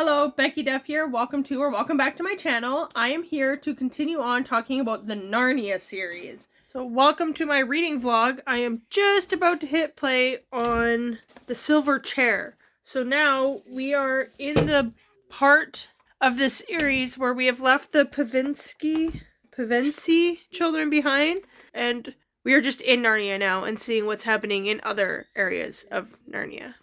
Hello, Becky Duff here. Welcome back to my channel. I am here to continue on talking about the Narnia series. So welcome to my reading vlog. I am just about to hit play on the silver chair. So now we are in the part of the series where we have left the Pevensie children behind, and we are just in Narnia now and seeing what's happening in other areas of Narnia.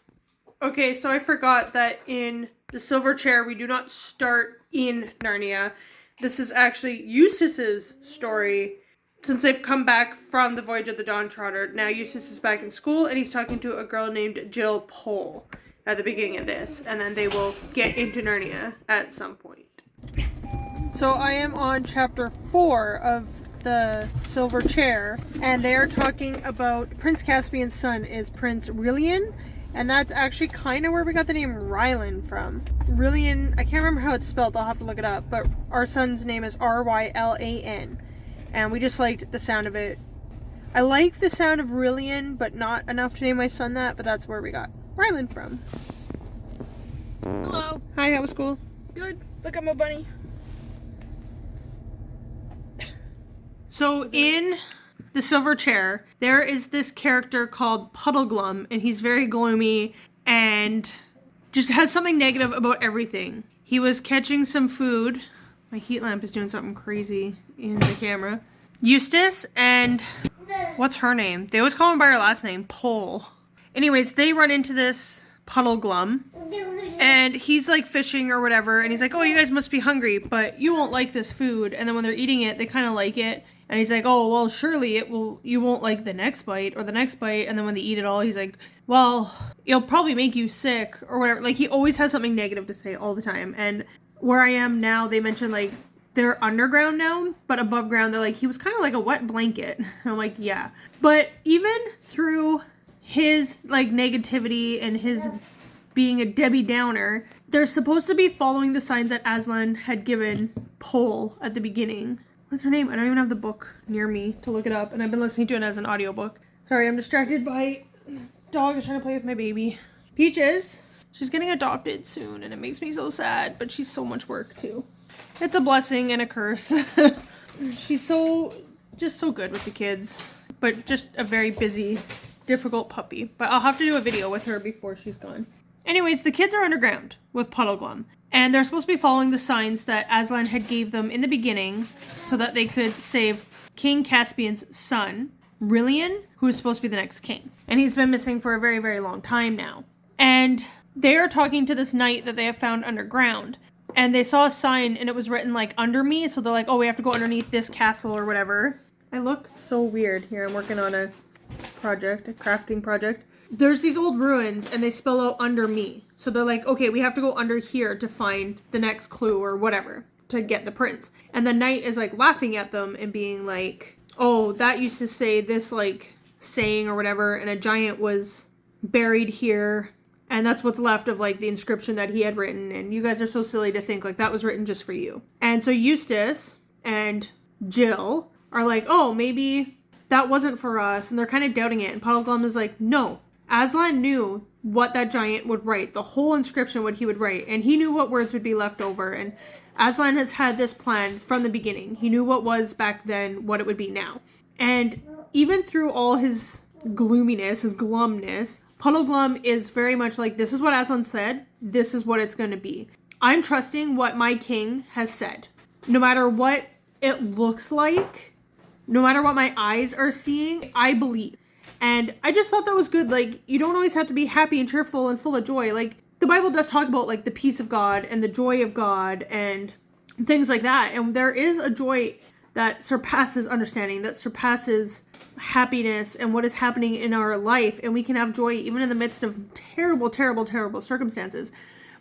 Okay, so I forgot that in the silver chair, we do not start in Narnia. This is actually Eustace's story. Since they've come back from the Voyage of the Dawn Treader, now Eustace is back in school and he's talking to a girl named Jill Pole at the beginning of this. And then they will get into Narnia at some point. So I am on chapter 4 of the silver chair, and they are talking about Prince Caspian's son is Prince Rilian. And that's actually kind of where we got the name Rylan from. Rilian, I can't remember how it's spelled, I'll have to look it up, but our son's name is R-Y-L-A-N. And we just liked the sound of it. I like the sound of Rilian, but not enough to name my son that, but that's where we got Rylan from. Hello. Hi, how was school? Good. Look at my bunny. So in the silver chair, there is this character called Puddleglum, and he's very gloomy and just has something negative about everything. He was catching some food. My heat lamp is doing something crazy in the camera. Eustace and what's her name? They always call him by her last name, Pole. Anyways, they run into this Puddleglum, and he's like fishing or whatever, and he's like, oh, you guys must be hungry, but you won't like this food. And then when they're eating it, they kind of like it. And he's like, oh, well, surely you won't like the next bite or the next bite. And then when they eat it all, he's like, well, it'll probably make you sick or whatever. Like, he always has something negative to say all the time. And where I am now, they mentioned, like, they're underground now, but above ground, they're like, he was kind of like a wet blanket. And I'm like, yeah. But even through his, like, negativity and his being a Debbie Downer, they're supposed to be following the signs that Aslan had given Pole at the beginning. What's her name? I don't even have the book near me to look it up, and I've been listening to it as an audiobook. Sorry, I'm distracted by dog is trying to play with my baby. Peaches, she's getting adopted soon, and it makes me so sad, but she's so much work too. It's a blessing and a curse. She's just so good with the kids, but just a very busy, difficult puppy. But I'll have to do a video with her before she's gone. Anyways, the kids are underground with Puddleglum. And they're supposed to be following the signs that Aslan had gave them in the beginning so that they could save King Caspian's son, Rilian, who is supposed to be the next king. And he's been missing for a very, very long time now. And they are talking to this knight that they have found underground. And they saw a sign and it was written like under me. So they're like, oh, we have to go underneath this castle or whatever. I look so weird here. I'm working on a crafting project. There's these old ruins and they spell out under me. So they're like, okay, we have to go under here to find the next clue or whatever to get the prince. And the knight is like laughing at them and being like, oh, that used to say this like saying or whatever. And a giant was buried here. And that's what's left of like the inscription that he had written. And you guys are so silly to think like that was written just for you. And so Eustace and Jill are like, oh, maybe that wasn't for us. And they're kind of doubting it. And Puddleglum is like, no. Aslan knew what that giant would write, the whole inscription, what he would write, and he knew what words would be left over, and Aslan has had this plan from the beginning. He knew what was back then, what it would be now. And even through all his gloominess, his glumness, Puddleglum is very much like, this is what Aslan said, this is what it's going to be. I'm trusting what my king has said. No matter what it looks like, no matter what my eyes are seeing, I believe. And I just thought that was good. Like, you don't always have to be happy and cheerful and full of joy. Like, the Bible does talk about, like, the peace of God and the joy of God and things like that. And there is a joy that surpasses understanding, that surpasses happiness and what is happening in our life. And we can have joy even in the midst of terrible, terrible, terrible circumstances.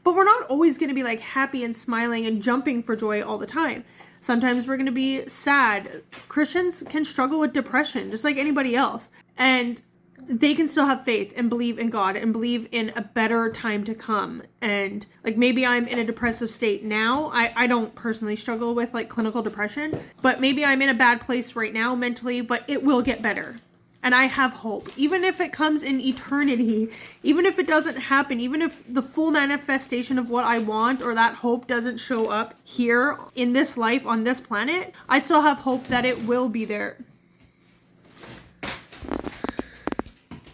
But we're not always going to be, like, happy and smiling and jumping for joy all the time. Sometimes we're going to be sad. Christians can struggle with depression just like anybody else. And they can still have faith and believe in God and believe in a better time to come. And like maybe I'm in a depressive state now. I don't personally struggle with like clinical depression, but maybe I'm in a bad place right now mentally, but it will get better. and I have hope. Even if it comes in eternity, even if it doesn't happen, even if the full manifestation of what I want or that hope doesn't show up here in this life on this planet, I still have hope that it will be there.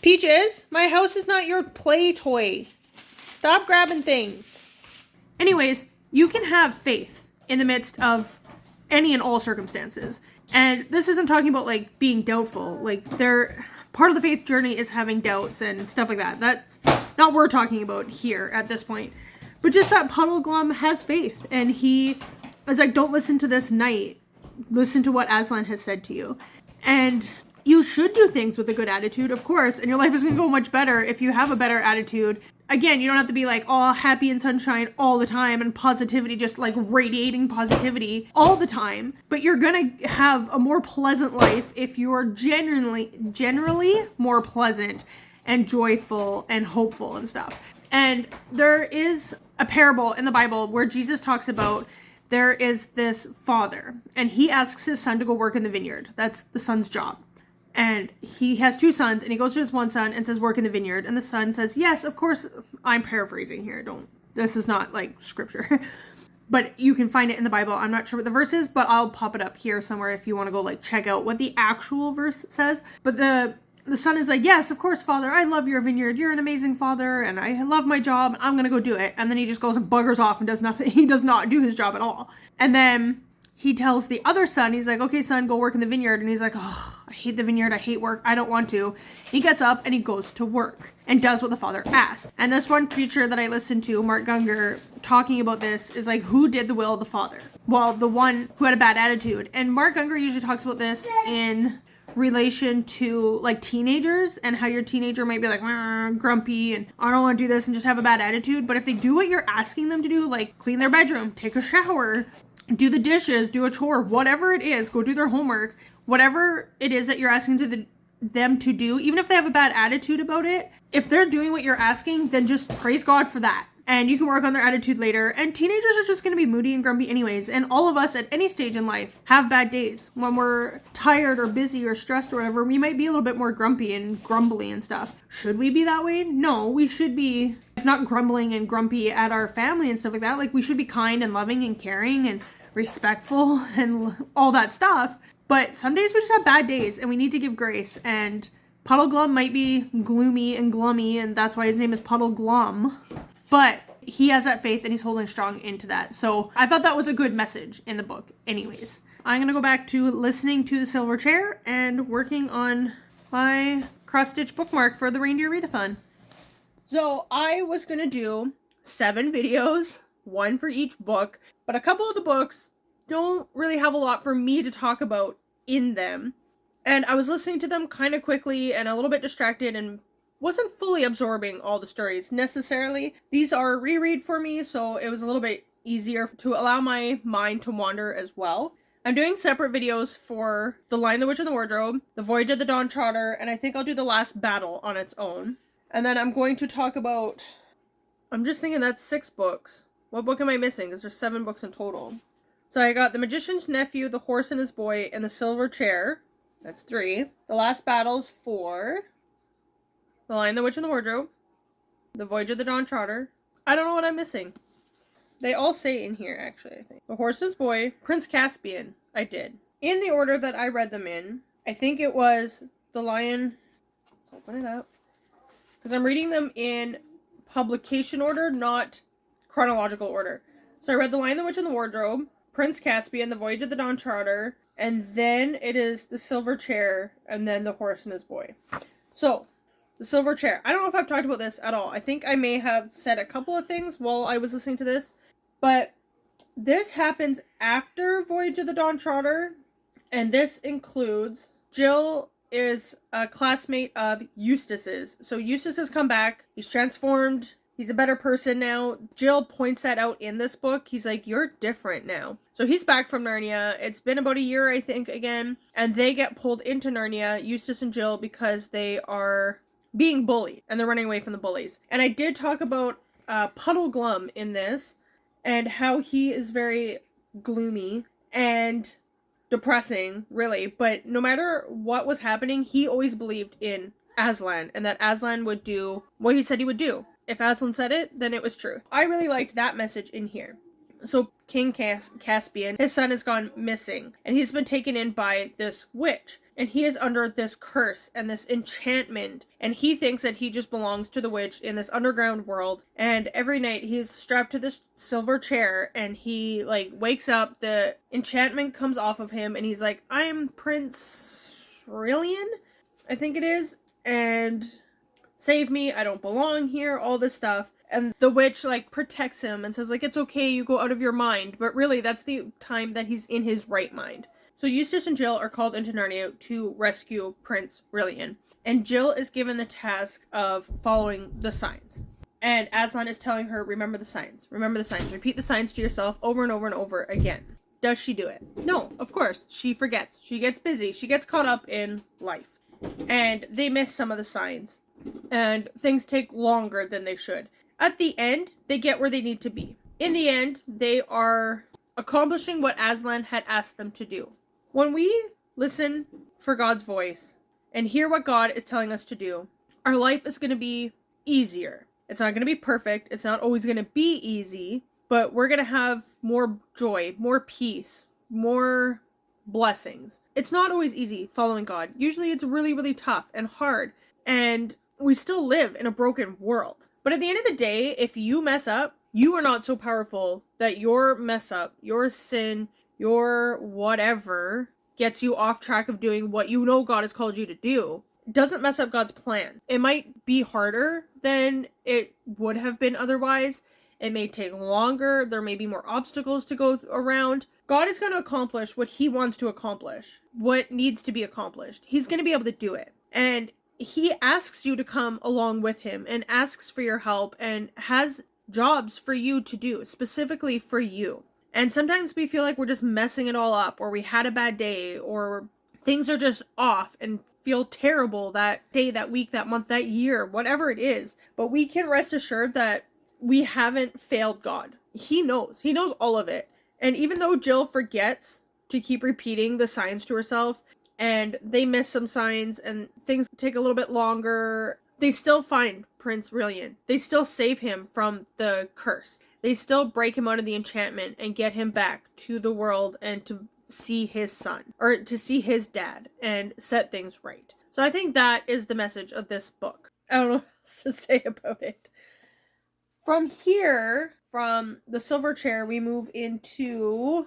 Peaches, my house is not your play toy. Stop grabbing things. Anyways, you can have faith in the midst of any and all circumstances. And this isn't talking about like being doubtful. Like part of the faith journey is having doubts and stuff like that. That's not what we're talking about here at this point. But just that Puddleglum has faith. And he is like, don't listen to this knight. Listen to what Aslan has said to you. And you should do things with a good attitude, of course. And your life is going to go much better if you have a better attitude. Again, you don't have to be like all happy and sunshine all the time and positivity, just like radiating positivity all the time. But you're going to have a more pleasant life if you're generally more pleasant and joyful and hopeful and stuff. And there is a parable in the Bible where Jesus talks about there is this father and he asks his son to go work in the vineyard. That's the son's job. And he has two sons, and he goes to his one son and says, work in the vineyard. And the son says, yes, of course. I'm paraphrasing here. This is not like scripture. But you can find it in the Bible. I'm not sure what the verse is, but I'll pop it up here somewhere if you want to go like check out what the actual verse says. But the son is like, yes, of course, Father. I love your vineyard. You're an amazing father, and I love my job. I'm going to go do it. And then he just goes and buggers off and does nothing. He does not do his job at all. And then he tells the other son, he's like, okay, son, go work in the vineyard. And he's like, oh, I hate the vineyard. I hate work. I don't want to. He gets up and he goes to work and does what the father asked. And this one preacher that I listened to, Mark Gungor, talking about this is like, who did the will of the father? Well, the one who had a bad attitude. And Mark Gungor usually talks about this in relation to like teenagers and how your teenager might be like grumpy and I don't want to do this and just have a bad attitude. But if they do what you're asking them to do, like clean their bedroom, take a shower, do the dishes, do a chore, whatever it is, go do their homework, whatever it is that you're asking them to do, even if they have a bad attitude about it, if they're doing what you're asking, then just praise God for that. And you can work on their attitude later. And teenagers are just going to be moody and grumpy anyways. And all of us at any stage in life have bad days. When we're tired or busy or stressed or whatever, we might be a little bit more grumpy and grumbly and stuff. Should we be that way? No, we should be not grumbling and grumpy at our family and stuff like that. Like we should be kind and loving and caring and respectful and all that stuff. But some days we just have bad days and we need to give grace. And Puddleglum might be gloomy and glummy, and that's why his name is Puddleglum. But he has that faith and he's holding strong into that. So I thought that was a good message in the book. Anyways, I'm going to go back to listening to The Silver Chair and working on my cross-stitch bookmark for the Reindeer Readathon. So I was going to do 7 videos, 1 for each book. But a couple of the books don't really have a lot for me to talk about in them. And I was listening to them kind of quickly and a little bit distracted and wasn't fully absorbing all the stories necessarily. These are a reread for me, so it was a little bit easier to allow my mind to wander as well. I'm doing separate videos for The Lion, the Witch, and the Wardrobe, The Voyage of the Dawn Trotter, and I think I'll do The Last Battle on its own. And then I'm going to talk about, I'm just thinking that's 6 books. What book am I missing? Because there's 7 books in total. So I got The Magician's Nephew, The Horse and His Boy, and The Silver Chair. That's 3. The Last Battle's 4. The Lion, the Witch, and the Wardrobe. The Voyage of the Dawn Trotter. I don't know what I'm missing. They all say in here, actually, I think. The Horse and His Boy. Prince Caspian. I did. In the order that I read them in, I think it was The Lion... Let's open it up. Because I'm reading them in publication order, not chronological order. So I read The Lion, the Witch, and the Wardrobe, Prince Caspian, The Voyage of the Dawn Trotter, and then it is The Silver Chair, and then The Horse and His Boy. So... The Silver Chair. I don't know if I've talked about this at all. I think I may have said a couple of things while I was listening to this. But this happens after Voyage of the Dawn Trotter. And this includes Jill is a classmate of Eustace's. So Eustace has come back. He's transformed. He's a better person now. Jill points that out in this book. He's like, you're different now. So he's back from Narnia. It's been about a year, I think, again. And they get pulled into Narnia, Eustace and Jill, because they are being bullied, and they're running away from the bullies. And I did talk about Puddleglum in this, and how he is very gloomy, and depressing, really. But no matter what was happening, he always believed in Aslan and that Aslan would do what he said he would do. If Aslan said it, then it was true. I really liked that message in here. So King Caspian, his son has gone missing, and he's been taken in by this witch, and he is under this curse and this enchantment, and he thinks that he just belongs to the witch in this underground world, and every night he's strapped to this silver chair, and he, like, wakes up, the enchantment comes off of him, and he's like, I'm Prince Aurelian, I think it is, and save me, I don't belong here, all this stuff. And the witch, like, protects him and says, like, it's okay, you go out of your mind. But really, that's the time that he's in his right mind. So Eustace and Jill are called into Narnia to rescue Prince Aurelian. And Jill is given the task of following the signs. And Aslan is telling her, remember the signs. Remember the signs. Repeat the signs to yourself over and over and over again. Does she do it? No, of course. She forgets. She gets busy. She gets caught up in life. And they miss some of the signs. And things take longer than they should. At the end, they get where they need to be. In the end, they are accomplishing what Aslan had asked them to do. When we listen for God's voice and hear what God is telling us to do, our life is going to be easier. It's not going to be perfect. It's not always going to be easy, but we're going to have more joy, more peace, more blessings. It's not always easy following God. Usually it's really, really tough and hard, and we still live in a broken world. But at the end of the day, if you mess up, you are not so powerful that your mess up, your sin, your whatever gets you off track of doing what you know God has called you to do. It doesn't mess up God's plan. It might be harder than it would have been otherwise. It may take longer. There may be more obstacles to go around. God is going to accomplish what he wants to accomplish, what needs to be accomplished. He's going to be able to do it. And he asks you to come along with him and asks for your help and has jobs for you to do, specifically for you. And sometimes we feel like we're just messing it all up, or we had a bad day, or things are just off and feel terrible that day, that week, that month, that year, whatever it is. But we can rest assured that we haven't failed God. He knows. He knows all of it. And even though Jill forgets to keep repeating the signs to herself, and they miss some signs, and things take a little bit longer, they still find Prince Aurelian. They still save him from the curse. They still break him out of the enchantment and get him back to the world and to see his son, or to see his dad, and set things right. So I think that is the message of this book. I don't know what else to say about it. From here, from the silver chair, we move into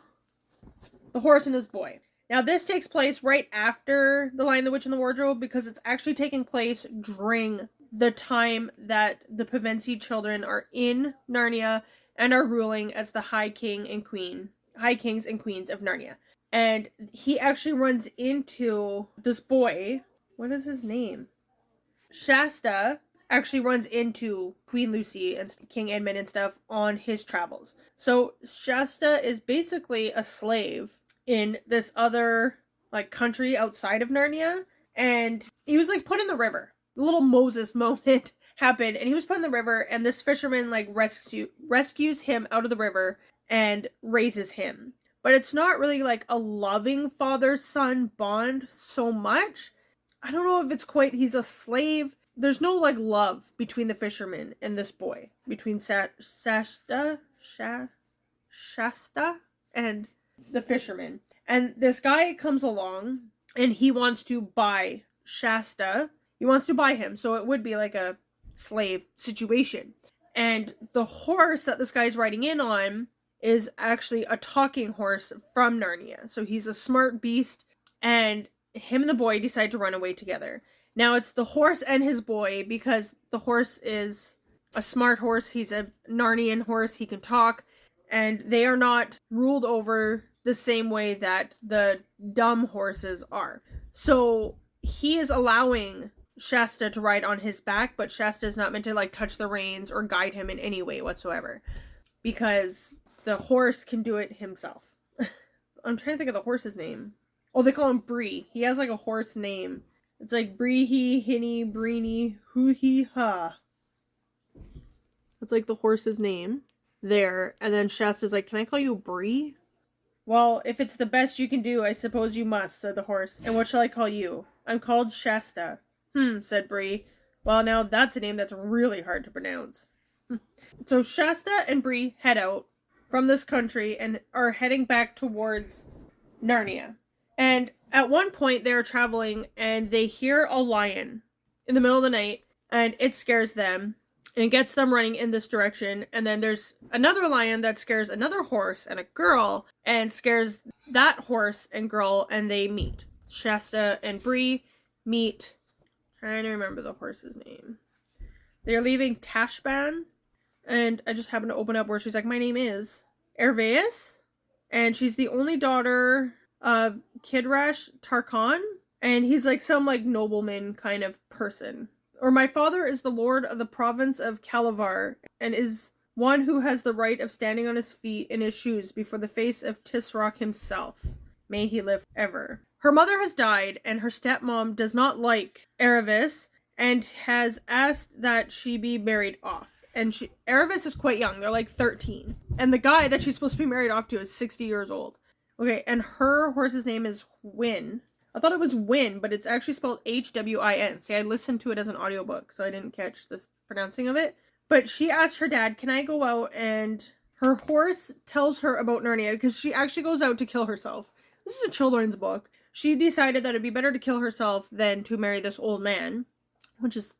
The Horse and His Boy. Now, this takes place right after The Lion, the Witch, and the Wardrobe, because it's actually taking place during the time that the Pevensie children are in Narnia and are ruling as the High Kings and Queens of Narnia. And he actually runs into this boy. What is his name? Shasta actually runs into Queen Lucy and King Edmund and stuff on his travels. So Shasta is basically a slave in this other, like, country outside of Narnia, and he was, like, put in the river. The little Moses moment happened, and he was put in the river, and this fisherman, like, rescues him out of the river and raises him. But it's not really, like, a loving father-son bond so much. I don't know if it's quite, he's a slave. There's no, like, love between the fisherman and this boy. Between Shasta and the fisherman. And this guy comes along and he wants to buy Shasta. He wants to buy him, so it would be like a slave situation. And the horse that this guy's riding in on is actually a talking horse from Narnia. So he's a smart beast, and him and the boy decide to run away together. Now it's the horse and his boy, because the horse is a smart horse. He's a Narnian horse. He can talk. And they are not ruled over the same way that the dumb horses are. So he is allowing Shasta to ride on his back, but Shasta is not meant to, like, touch the reins or guide him in any way whatsoever, because the horse can do it himself. I'm trying to think of the horse's name. Oh, they call him Bree. He has, like, a horse name. It's like Bree-hee, Hinny, Breeny, Hoo-hee-ha. That's, like, the horse's name there. And then Shasta's like, can I call you Bree? Well, if it's the best you can do, I suppose you must, said the horse. And what shall I call you? I'm called Shasta. Said Bree. Well, now that's a name that's really hard to pronounce. So Shasta and Bree head out from this country and are heading back towards Narnia. And at one point they're traveling and they hear a lion in the middle of the night, and it scares them and gets them running in this direction. And then there's another lion that scares another horse and a girl and scares that horse and girl, and they meet. Shasta and Bree meet. Trying to remember the horse's name. They're leaving Tashban, and I just happened to open up where she's like, my name is Erveus, and she's the only daughter of Kidrash Tarkhan, and he's like some like nobleman kind of person. Or my father is the lord of the province of Calavar, and is one who has the right of standing on his feet in his shoes before the face of Tisroc himself. May he live ever. Her mother has died, and her stepmom does not like Erevis, and has asked that she be married off. And Erevis is quite young, they're like 13. And the guy that she's supposed to be married off to is 60 years old. Okay, and her horse's name is Win. I thought it was Win, but it's actually spelled Hwin. See, I listened to it as an audiobook, so I didn't catch this pronouncing of it. But she asked her dad, can I go out? And her horse tells her about Narnia, because she actually goes out to kill herself. This is a children's book. She decided that it'd be better to kill herself than to marry this old man, which is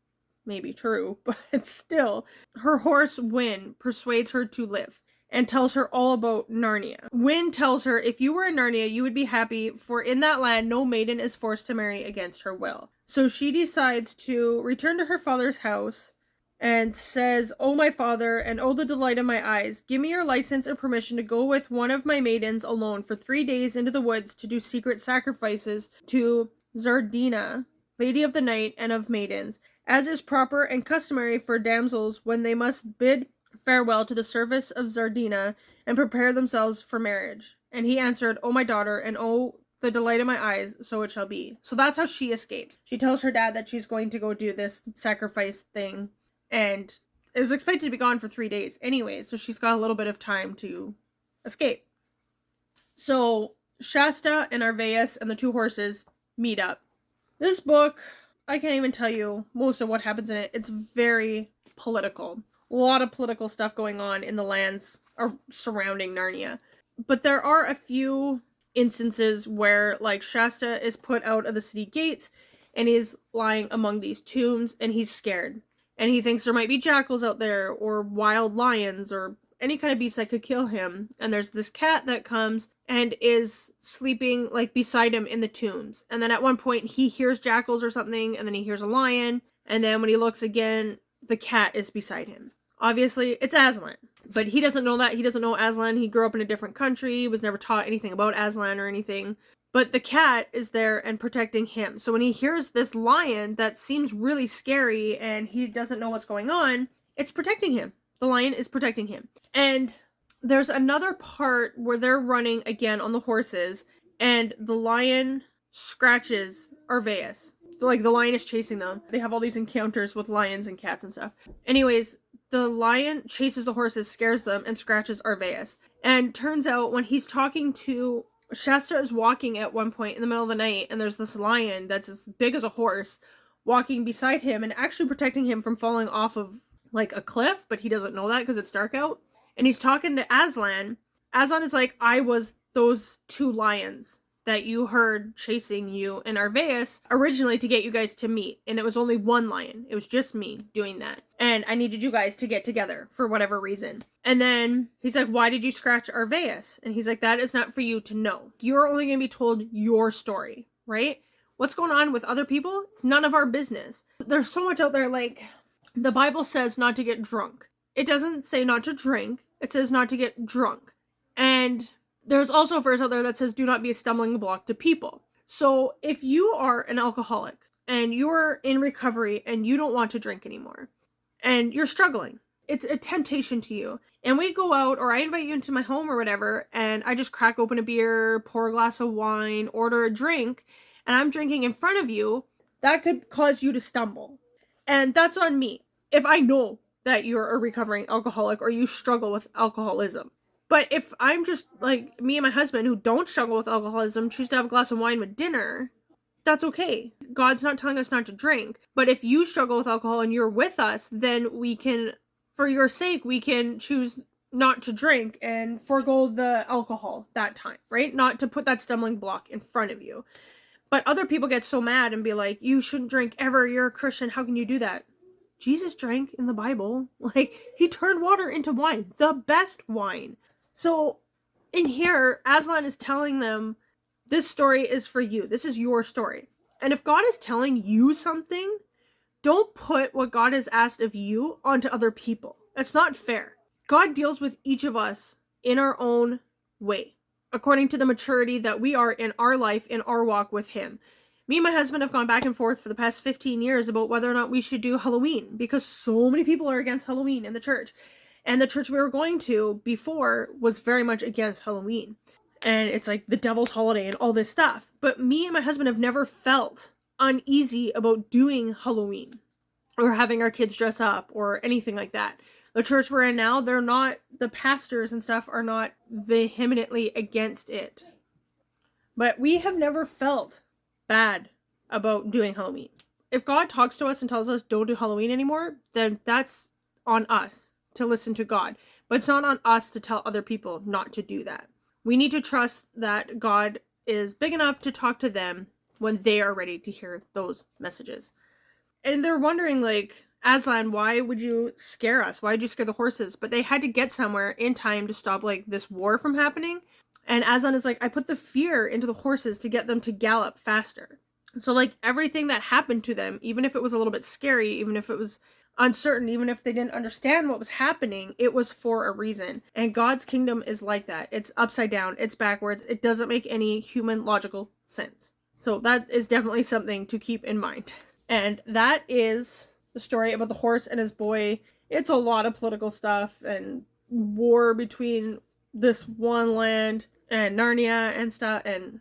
maybe true, but still. Her horse, Win, persuades her to live and tells her all about Narnia. Win tells her, if you were in Narnia, you would be happy, for in that land no maiden is forced to marry against her will. So she decides to return to her father's house and says, oh my father, and oh the delight of my eyes, give me your license or permission to go with one of my maidens alone for 3 days into the woods to do secret sacrifices to Zardina, lady of the night and of maidens, as is proper and customary for damsels when they must bid farewell to the service of Zardina and prepare themselves for marriage. And he answered, oh my daughter, and oh the delight of my eyes, so it shall be. So that's how she escapes. She tells her dad that she's going to go do this sacrifice thing, and is expected to be gone for 3 days anyway, so she's got a little bit of time to escape. So Shasta and Arveus and the two horses meet up. This book, I can't even tell you most of what happens in it. It's very political. A lot of political stuff going on in the lands surrounding Narnia. But there are a few instances where, like, Shasta is put out of the city gates and he's lying among these tombs and he's scared. And he thinks there might be jackals out there, or wild lions, or any kind of beast that could kill him. And there's this cat that comes and is sleeping, like, beside him in the tombs. And then at one point, he hears jackals or something, and then he hears a lion. And then when he looks again, the cat is beside him. Obviously, it's Aslan. But he doesn't know that. He doesn't know Aslan. He grew up in a different country, was never taught anything about Aslan or anything. But the cat is there and protecting him. So when he hears this lion that seems really scary and he doesn't know what's going on, it's protecting him. The lion is protecting him. And there's another part where they're running again on the horses and the lion scratches Arveus. Like, the lion is chasing them. They have all these encounters with lions and cats and stuff. Anyways, the lion chases the horses, scares them, and scratches Arveus. And turns out when he's talking to Shasta is walking at one point in the middle of the night, and there's this lion that's as big as a horse walking beside him and actually protecting him from falling off of, like, a cliff, but he doesn't know that because it's dark out. And he's talking to Aslan. Aslan is like, I was those two lions that you heard chasing you and Arveus originally to get you guys to meet. And it was only one lion. It was just me doing that. And I needed you guys to get together for whatever reason. And then he's like, why did you scratch Arveus? And he's like, that is not for you to know. You're only going to be told your story, right? What's going on with other people? It's none of our business. There's so much out there, like, the Bible says not to get drunk. It doesn't say not to drink. It says not to get drunk. And there's also a verse out there that says, do not be a stumbling block to people. So if you are an alcoholic and you're in recovery and you don't want to drink anymore and you're struggling, it's a temptation to you. And we go out, or I invite you into my home or whatever, and I just crack open a beer, pour a glass of wine, order a drink, and I'm drinking in front of you, that could cause you to stumble. And that's on me. If I know that you're a recovering alcoholic or you struggle with alcoholism, But if I'm just like me and my husband who don't struggle with alcoholism, choose to have a glass of wine with dinner, that's okay. God's not telling us not to drink. But if you struggle with alcohol and you're with us, then we can, for your sake, we can choose not to drink and forego the alcohol that time, right? Not to put that stumbling block in front of you. But other people get so mad and be like, you shouldn't drink ever. You're a Christian. How can you do that? Jesus drank in the Bible. Like, he turned water into wine, the best wine. So in here, Aslan is telling them, this story is for you. This is your story. And if God is telling you something, don't put what God has asked of you onto other people. That's not fair. God deals with each of us in our own way, according to the maturity that we are in our life, in our walk with him. Me and my husband have gone back and forth for the past 15 years about whether or not we should do Halloween, because so many people are against Halloween in the church. And the church we were going to before was very much against Halloween. And it's like the devil's holiday and all this stuff. But me and my husband have never felt uneasy about doing Halloween or having our kids dress up or anything like that. The church we're in now, the pastors and stuff are not vehemently against it. But we have never felt bad about doing Halloween. If God talks to us and tells us don't do Halloween anymore, then that's on us to listen to God. But it's not on us to tell other people not to do that. We need to trust that God is big enough to talk to them when they are ready to hear those messages. And they're wondering, like, Aslan, why would you scare us? Why did you scare the horses? But they had to get somewhere in time to stop, like, this war from happening. And Aslan is like, I put the fear into the horses to get them to gallop faster. So, like, everything that happened to them, even if it was a little bit scary, even if it was uncertain, even if they didn't understand what was happening, it was for a reason. And God's kingdom is like that. It's upside down. It's backwards. It doesn't make any human logical sense. So that is definitely something to keep in mind. And that is the story about the horse and his boy. It's a lot of political stuff and war between this one land and Narnia and stuff. And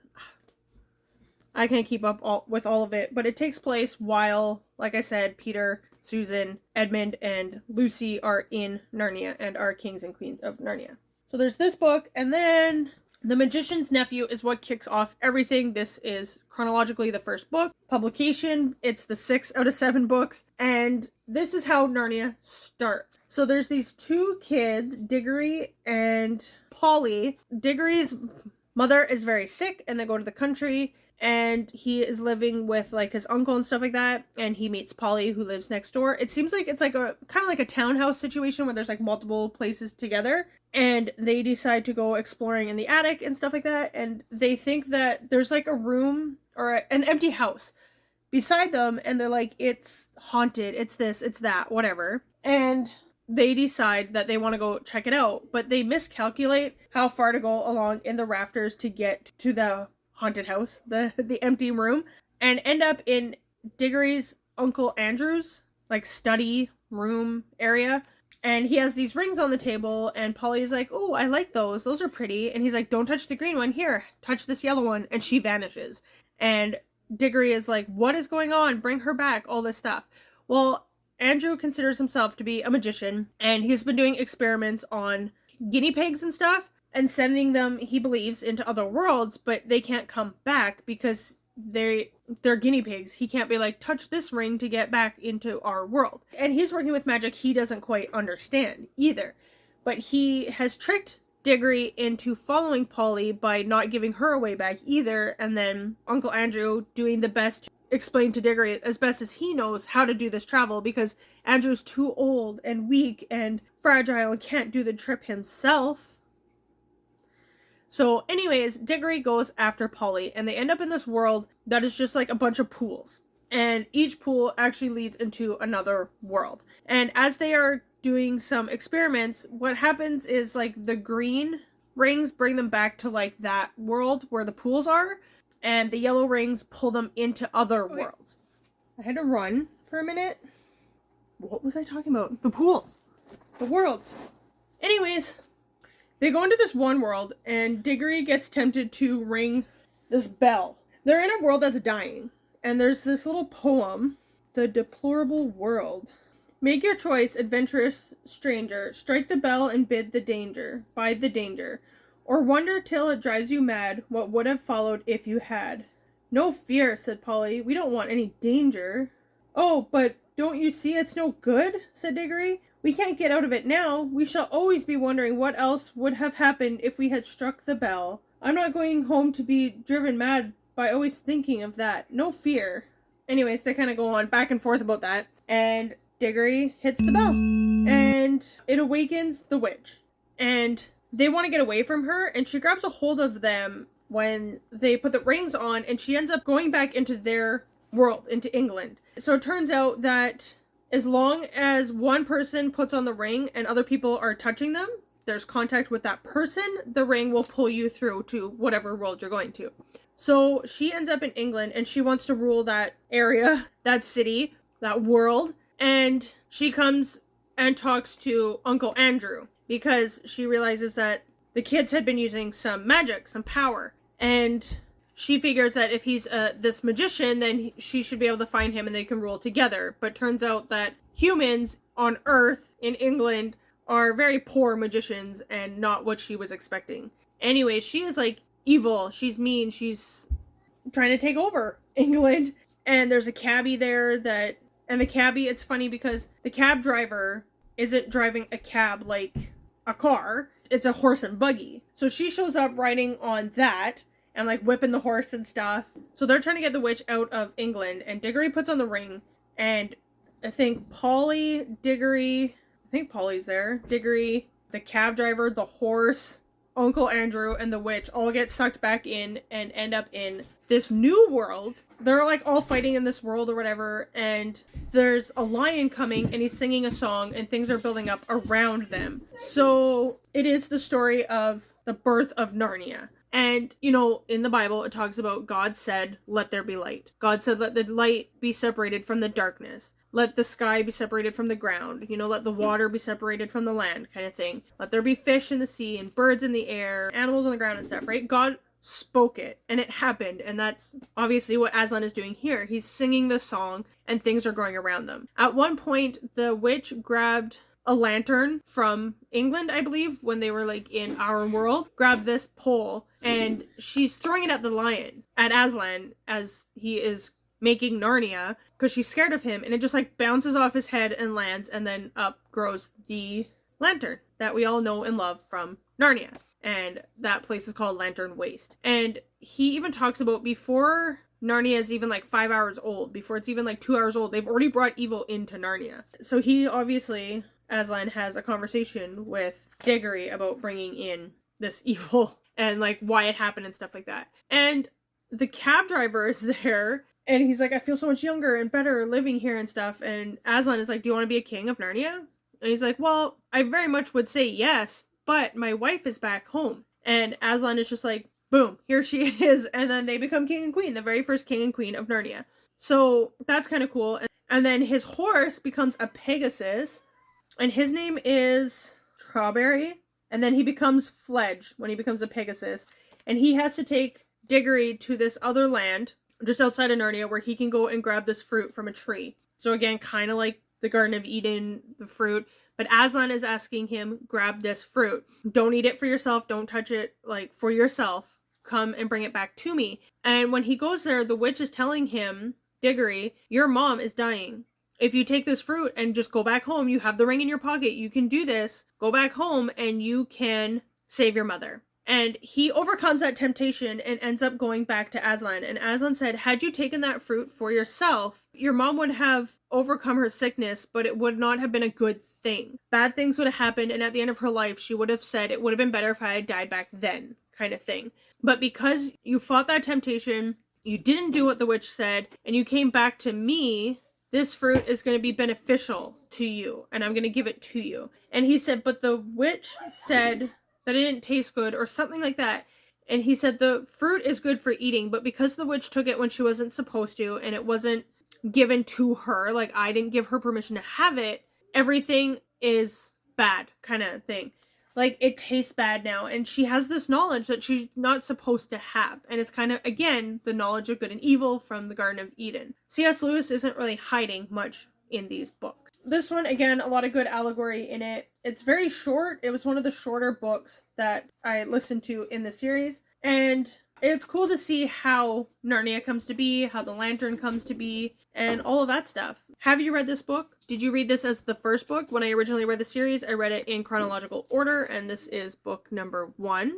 I can't keep up with all of it. But it takes place while, like I said, Peter, Susan, Edmund, and Lucy are in Narnia and are kings and queens of Narnia. So there's this book, and then The Magician's Nephew is what kicks off everything. This is chronologically the first book. Publication, it's the 6 out of 7 books, and this is how Narnia starts. So there's these two kids, Diggory and Polly. Diggory's mother is very sick, and they go to the country, and he is living with like his uncle and stuff like that, and he meets Polly, who lives next door. It seems like it's like a kind of like a townhouse situation where there's like multiple places together, and they decide to go exploring in the attic and stuff like that, and they think that there's like a room or an empty house beside them, and they're like, it's haunted, it's this, it's that, whatever. And they decide that they want to go check it out, but they miscalculate how far to go along in the rafters to get to the haunted house, the empty room, and end up in Diggory's Uncle Andrew's like study room area. And he has these rings on the table, and Polly's like, oh, I like those are pretty. And he's like, don't touch the green one, here, touch this yellow one. And she vanishes, and Diggory is like, what is going on, bring her back, all this stuff. Well, Andrew considers himself to be a magician, and he's been doing experiments on guinea pigs and stuff, and sending them, he believes, into other worlds, but they can't come back because they're guinea pigs. He can't be like, touch this ring to get back into our world. And he's working with magic he doesn't quite understand either. But he has tricked Diggory into following Polly by not giving her away back either, and then Uncle Andrew doing the best to explain to Diggory as best as he knows how to do this travel, because Andrew's too old and weak and fragile and can't do the trip himself. So anyways, Diggory goes after Polly, and they end up in this world that is just like a bunch of pools. And each pool actually leads into another world. And as they are doing some experiments, what happens is like the green rings bring them back to like that world where the pools are, and the yellow rings pull them into other worlds. I had to run for a minute. What was I talking about? The pools. The worlds. Anyways, they go into this one world, and Diggory gets tempted to ring this bell. They're in a world that's dying, and there's this little poem, The Deplorable World. Make your choice, adventurous stranger. Strike the bell and bide the danger. Or wonder till it drives you mad what would have followed if you had. No fear, said Polly. We don't want any danger. Oh, but don't you see it's no good, said Diggory. We can't get out of it now. We shall always be wondering what else would have happened if we had struck the bell. I'm not going home to be driven mad by always thinking of that. No fear. Anyways, they kind of go on back and forth about that. And Diggory hits the bell. And it awakens the witch. And they want to get away from her. And she grabs a hold of them when they put the rings on. And she ends up going back into their world, into England. So it turns out that as long as one person puts on the ring and other people are touching them, there's contact with that person, the ring will pull you through to whatever world you're going to. So she ends up in England and she wants to rule that area, that city, that world. And she comes and talks to Uncle Andrew because she realizes that the kids had been using some magic, some power. And she figures that if he's this magician, then she should be able to find him and they can rule together. But turns out that humans on Earth in England are very poor magicians and not what she was expecting. Anyway, she is like evil. She's mean. She's trying to take over England. And there's a cabbie there and the cabbie, it's funny because the cab driver isn't driving a cab like a car. It's a horse and buggy. So she shows up riding on that and like whipping the horse and stuff. So they're trying to get the witch out of England, and Diggory puts on the ring, and I think Polly's there. Diggory, the cab driver, the horse, Uncle Andrew, and the witch all get sucked back in and end up in this new world. They're like all fighting in this world or whatever, and there's a lion coming and he's singing a song and things are building up around them. So it is the story of the birth of Narnia. And, you know, in the Bible, it talks about God said, let there be light. God said, let the light be separated from the darkness. Let the sky be separated from the ground. You know, let the water be separated from the land, kind of thing. Let there be fish in the sea and birds in the air, animals on the ground and stuff, right? God spoke it and it happened. And that's obviously what Aslan is doing here. He's singing the song and things are going around them. At one point, the witch grabbed a lantern from England, I believe, when they were like in our world, grabbed this pole and she's throwing it at the lion, at Aslan, as he is making Narnia, because she's scared of him, and it just like bounces off his head and lands, and then up grows the lantern that we all know and love from Narnia. And that place is called Lantern Waste. And he even talks about before Narnia is even like 5 hours old, before it's even like 2 hours old, they've already brought evil into Narnia. So he obviously, Aslan, has a conversation with Diggory about bringing in this evil and like why it happened and stuff like that. And the cab driver is there and he's like, I feel so much younger and better living here and stuff. And Aslan is like, do you want to be a king of Narnia? And he's like, well, I very much would say yes, but my wife is back home. And Aslan is just like, boom, here she is. And then they become king and queen, the very first king and queen of Narnia. So that's kind of cool. And then his horse becomes a Pegasus, and his name is Strawberry. And then he becomes Fledge when he becomes a Pegasus. And he has to take Diggory to this other land, just outside of Narnia, where he can go and grab this fruit from a tree. So again, kind of like the Garden of Eden, the fruit. But Aslan is asking him, grab this fruit. Don't eat it for yourself. Don't touch it, like, for yourself. Come and bring it back to me. And when he goes there, the witch is telling him, Diggory, your mom is dying. If you take this fruit and just go back home, you have the ring in your pocket. You can do this. Go back home and you can save your mother. And he overcomes that temptation and ends up going back to Aslan. And Aslan said, had you taken that fruit for yourself, your mom would have overcome her sickness, but it would not have been a good thing. Bad things would have happened, and at the end of her life, she would have said, it would have been better if I had died back then, kind of thing. But because you fought that temptation, you didn't do what the witch said, and you came back to me, this fruit is going to be beneficial to you, and I'm going to give it to you. And he said, but the witch said that it didn't taste good, or something like that. And he said the fruit is good for eating, but because the witch took it when she wasn't supposed to, and it wasn't given to her, like I didn't give her permission to have it, everything is bad, kind of thing. Like, it tastes bad now, and she has this knowledge that she's not supposed to have. And it's kind of, again, the knowledge of good and evil from the Garden of Eden. C.S. Lewis isn't really hiding much in these books. This one, again, a lot of good allegory in it. It's very short. It was one of the shorter books that I listened to in the series. And it's cool to see how Narnia comes to be, how the lantern comes to be, and all of that stuff. Have you read this book? Did you read this as the first book? When I originally read the series, I read it in chronological order, and this is book number 1.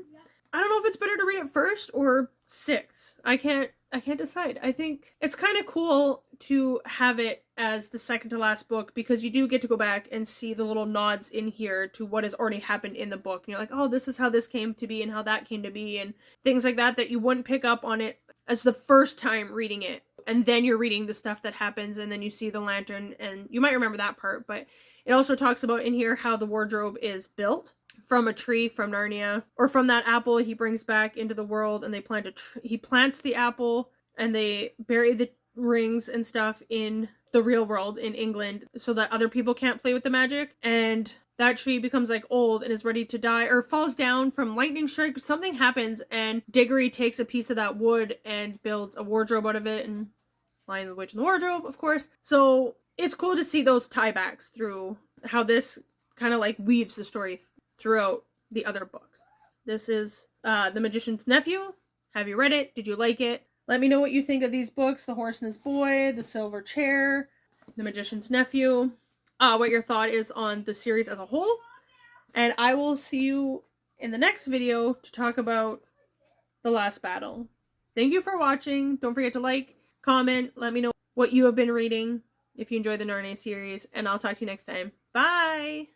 I don't know if it's better to read it first or sixth. I can't decide. I think it's kind of cool to have it as the second to last book because you do get to go back and see the little nods in here to what has already happened in the book. And you're like, oh, this is how this came to be and how that came to be and things like that that you wouldn't pick up on it as the first time reading it. And then you're reading the stuff that happens and then you see the lantern and you might remember that part. But it also talks about in here how the wardrobe is built from a tree from Narnia, or from that apple he brings back into the world, and they plant he plants the apple and they bury the rings and stuff in the real world in England so that other people can't play with the magic, and that tree becomes like old and is ready to die or falls down from lightning strike. Something happens and Diggory takes a piece of that wood and builds a wardrobe out of it, and Lion the Witch in the Wardrobe, of course. So it's cool to see those tiebacks through how this kind of like weaves the story throughout the other books. This is The Magician's Nephew. Have you read it? Did you like it? Let me know what you think of these books. The Horse and His Boy, The Silver Chair, The Magician's Nephew. What your thought is on the series as a whole. And I will see you in the next video to talk about The Last Battle. Thank you for watching. Don't forget to like, comment, let me know what you have been reading if you enjoy the Narnia series. And I'll talk to you next time. Bye!